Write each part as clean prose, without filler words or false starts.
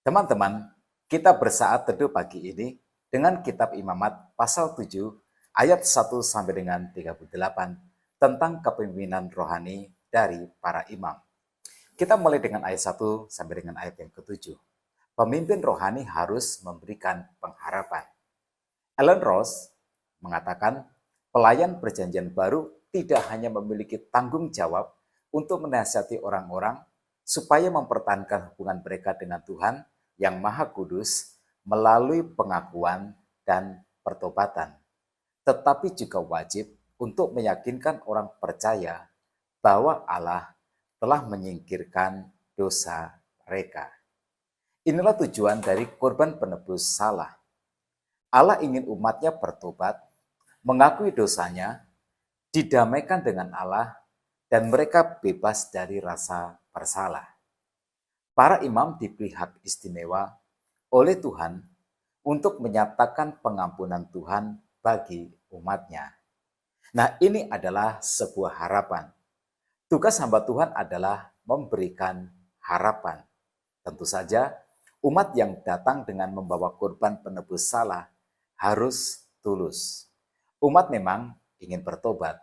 Teman-teman, kita bersaat teduh pagi ini dengan kitab Imamat pasal 7 ayat 1 sampai dengan 38 tentang kepemimpinan rohani dari para imam. Kita mulai dengan ayat 1 sampai dengan ayat yang ke-7. Pemimpin rohani harus memberikan pengharapan. Ellen Ross mengatakan, pelayan perjanjian baru tidak hanya memiliki tanggung jawab untuk menasihati orang-orang supaya mempertahankan hubungan mereka dengan Tuhan yang Maha Kudus melalui pengakuan dan pertobatan, tetapi juga wajib untuk meyakinkan orang percaya bahwa Allah telah menyingkirkan dosa mereka. Inilah tujuan dari korban penebus salah. Allah ingin umatnya bertobat, mengakui dosanya, didamaikan dengan Allah, dan mereka bebas dari rasa bersalah. Para imam diberi hak istimewa oleh Tuhan untuk menyatakan pengampunan Tuhan bagi umatnya. Nah, ini adalah sebuah harapan. Tugas hamba Tuhan adalah memberikan harapan. Tentu saja, umat yang datang dengan membawa korban penebus salah harus tulus. Umat memang ingin bertobat,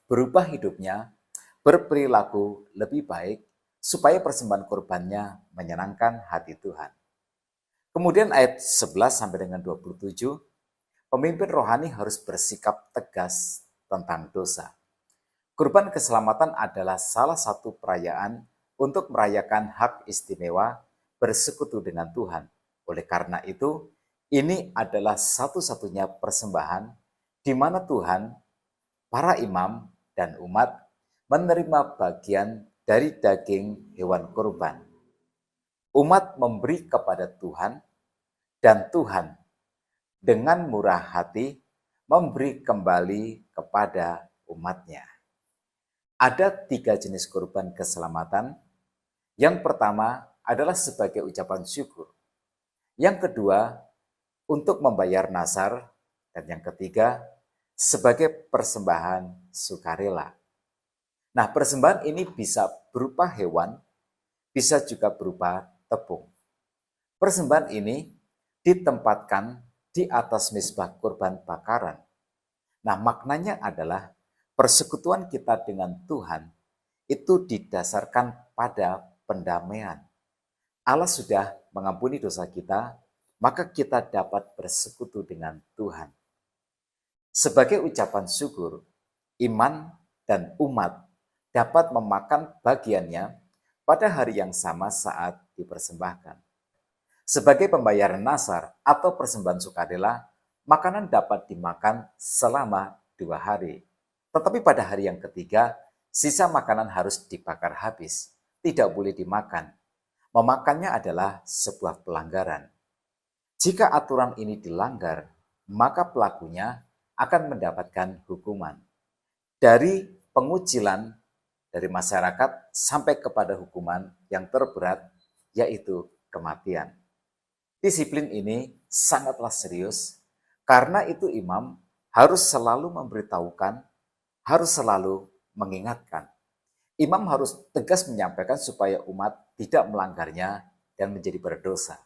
berubah hidupnya, berperilaku lebih baik, supaya persembahan korbannya menyenangkan hati Tuhan. Kemudian ayat 11 sampai dengan 27, pemimpin rohani harus bersikap tegas tentang dosa. Kurban keselamatan adalah salah satu perayaan untuk merayakan hak istimewa bersekutu dengan Tuhan. Oleh karena itu, ini adalah satu-satunya persembahan di mana Tuhan, para imam, dan umat menerima bagian dari daging hewan kurban. Umat memberi kepada Tuhan, dan Tuhan dengan murah hati memberi kembali kepada umatnya. Ada 3 jenis kurban keselamatan. Yang pertama adalah sebagai ucapan syukur. Yang kedua, untuk membayar nazar. Dan yang ketiga, sebagai persembahan sukarela. Nah, persembahan ini bisa berupa hewan, bisa juga berupa tepung. Persembahan ini ditempatkan di atas mezbah kurban bakaran. Nah, maknanya adalah persekutuan kita dengan Tuhan itu didasarkan pada pendamaian. Allah sudah mengampuni dosa kita, maka kita dapat bersekutu dengan Tuhan. Sebagai ucapan syukur, iman dan umat dapat memakan bagiannya pada hari yang sama saat dipersembahkan. Sebagai pembayaran nazar atau persembahan sukarela, makanan dapat dimakan selama 2 hari. Tetapi pada hari yang ketiga, sisa makanan harus dibakar habis, tidak boleh dimakan. Memakannya adalah sebuah pelanggaran. Jika aturan ini dilanggar, maka pelakunya akan mendapatkan hukuman. Dari pengucilan dari masyarakat sampai kepada hukuman yang terberat, yaitu kematian. Disiplin ini sangatlah serius, karena itu imam harus selalu memberitahukan, harus selalu mengingatkan. Imam harus tegas menyampaikan supaya umat tidak melanggarnya dan menjadi berdosa.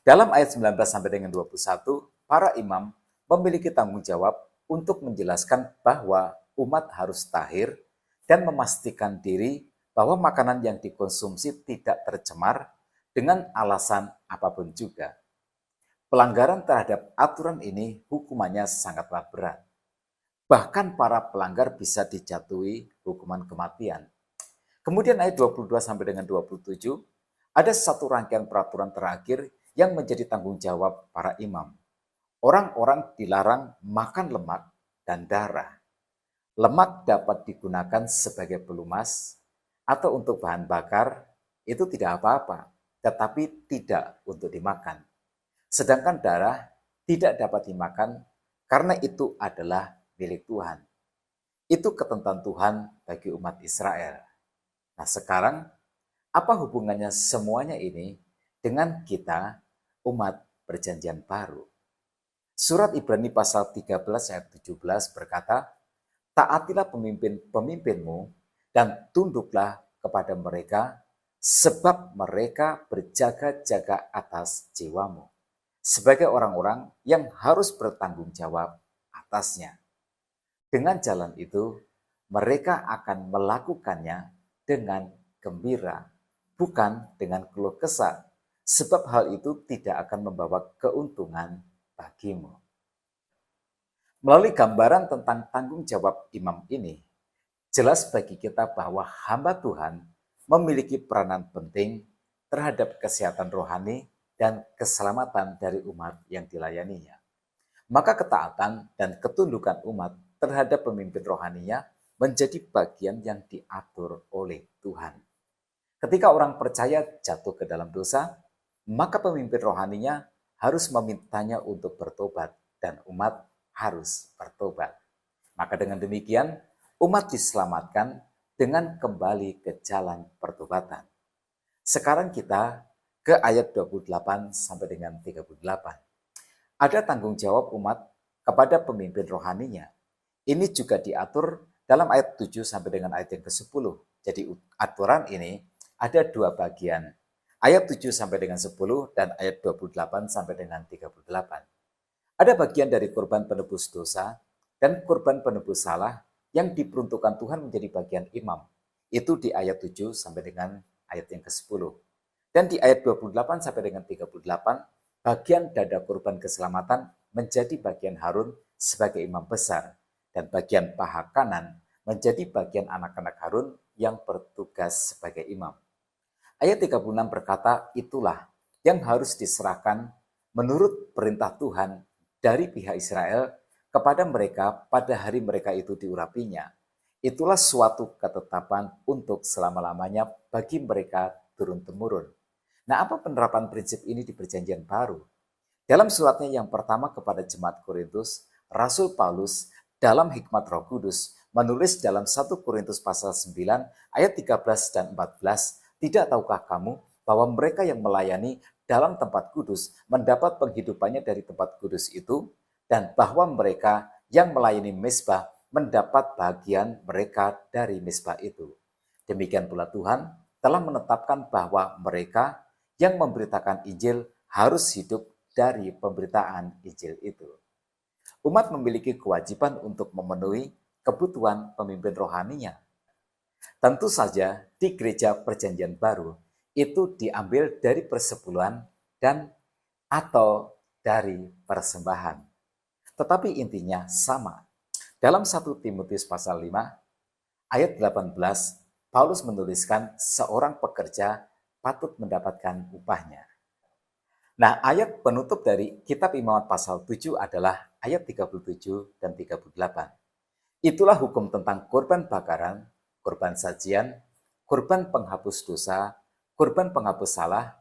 Dalam ayat 19 sampai dengan 21, para imam memiliki tanggung jawab untuk menjelaskan bahwa umat harus tahir dan memastikan diri bahwa makanan yang dikonsumsi tidak tercemar dengan alasan apapun juga. Pelanggaran terhadap aturan ini hukumannya sangatlah berat. Bahkan para pelanggar bisa dijatuhi hukuman kematian. Kemudian ayat 22 sampai dengan 27, ada satu rangkaian peraturan terakhir yang menjadi tanggung jawab para imam. Orang-orang dilarang makan lemak dan darah. Lemak dapat digunakan sebagai pelumas atau untuk bahan bakar, itu tidak apa-apa, tetapi tidak untuk dimakan. Sedangkan darah tidak dapat dimakan karena itu adalah milik Tuhan. Itu ketentuan Tuhan bagi umat Israel. Nah, sekarang apa hubungannya semuanya ini dengan kita, umat perjanjian baru? Surat Ibrani pasal 13 ayat 17 berkata, taatilah pemimpin-pemimpinmu dan tunduklah kepada mereka sebab mereka berjaga-jaga atas jiwamu, sebagai orang-orang yang harus bertanggung jawab atasnya. Dengan jalan itu, mereka akan melakukannya dengan gembira, bukan dengan keluh kesah, sebab hal itu tidak akan membawa keuntungan bagimu. Melalui gambaran tentang tanggung jawab imam ini, jelas bagi kita bahwa hamba Tuhan memiliki peranan penting terhadap kesehatan rohani dan keselamatan dari umat yang dilayaninya. Maka ketaatan dan ketundukan umat terhadap pemimpin rohaninya menjadi bagian yang diatur oleh Tuhan. Ketika orang percaya jatuh ke dalam dosa, maka pemimpin rohaninya harus memintanya untuk bertobat dan umat harus bertobat. Maka dengan demikian, umat diselamatkan dengan kembali ke jalan pertobatan. Sekarang kita ke ayat 28 sampai dengan 38. Ada tanggung jawab umat kepada pemimpin rohaninya. Ini juga diatur dalam ayat 7 sampai dengan ayat yang ke-10. Jadi aturan ini ada dua bagian. Ayat 7 sampai dengan 10 dan ayat 28 sampai dengan 38. Ada bagian dari korban penebus dosa dan korban penebus salah yang diperuntukkan Tuhan menjadi bagian imam. Itu di ayat 7 sampai dengan ayat yang ke-10. Dan di ayat 28 sampai dengan 38, bagian dada korban keselamatan menjadi bagian Harun sebagai imam besar. Dan bagian paha kanan menjadi bagian anak-anak Harun yang bertugas sebagai imam. Ayat 36 berkata, itulah yang harus diserahkan menurut perintah Tuhan dari pihak Israel kepada mereka pada hari mereka itu diurapinya. Itulah suatu ketetapan untuk selama-lamanya bagi mereka turun-temurun. Nah, apa penerapan prinsip ini di Perjanjian Baru? Dalam suratnya yang pertama kepada jemaat Korintus, Rasul Paulus dalam hikmat Roh Kudus menulis dalam 1 Korintus pasal 9 ayat 13 dan 14, tidak tahukah kamu bahwa mereka yang melayani dalam tempat kudus mendapat penghidupannya dari tempat kudus itu, dan bahwa mereka yang melayani mezbah mendapat bagian mereka dari mezbah itu. Demikian pula Tuhan telah menetapkan bahwa mereka yang memberitakan Injil harus hidup dari pemberitaan Injil itu. Umat memiliki kewajiban untuk memenuhi kebutuhan pemimpin rohaninya. Tentu saja di gereja Perjanjian Baru itu diambil dari persepuluhan dan atau dari persembahan. Tetapi intinya sama. Dalam 1 Timotius pasal 5 ayat 18, Paulus menuliskan seorang pekerja patut mendapatkan upahnya. Nah, ayat penutup dari kitab Imamat pasal 7 adalah ayat 37 dan 38. Itulah hukum tentang korban bakaran, korban sajian, korban penghapus dosa, korban penghapus salah,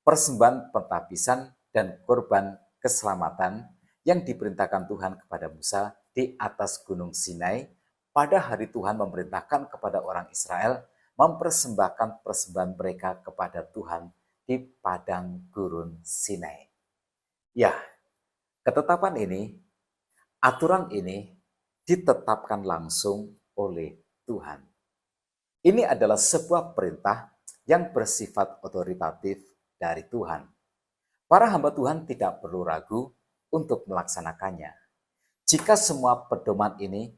persembahan pentabisan, dan korban keselamatan yang diperintahkan Tuhan kepada Musa di atas gunung Sinai pada hari Tuhan memerintahkan kepada orang Israel mempersembahkan persembahan mereka kepada Tuhan di padang gurun Sinai. Ya, ketetapan ini, aturan ini ditetapkan langsung oleh Tuhan. Ini adalah sebuah perintah yang bersifat otoritatif dari Tuhan. Para hamba Tuhan tidak perlu ragu untuk melaksanakannya. Jika semua pedoman ini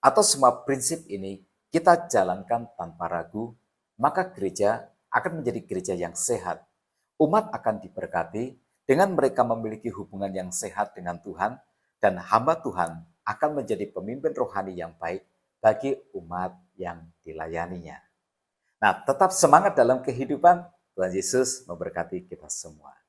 atau semua prinsip ini kita jalankan tanpa ragu, maka gereja akan menjadi gereja yang sehat. Umat akan diberkati dengan mereka memiliki hubungan yang sehat dengan Tuhan, dan hamba Tuhan akan menjadi pemimpin rohani yang baik bagi umat yang dilayaninya. Nah, tetap semangat dalam kehidupan. Tuhan Yesus memberkati kita semua.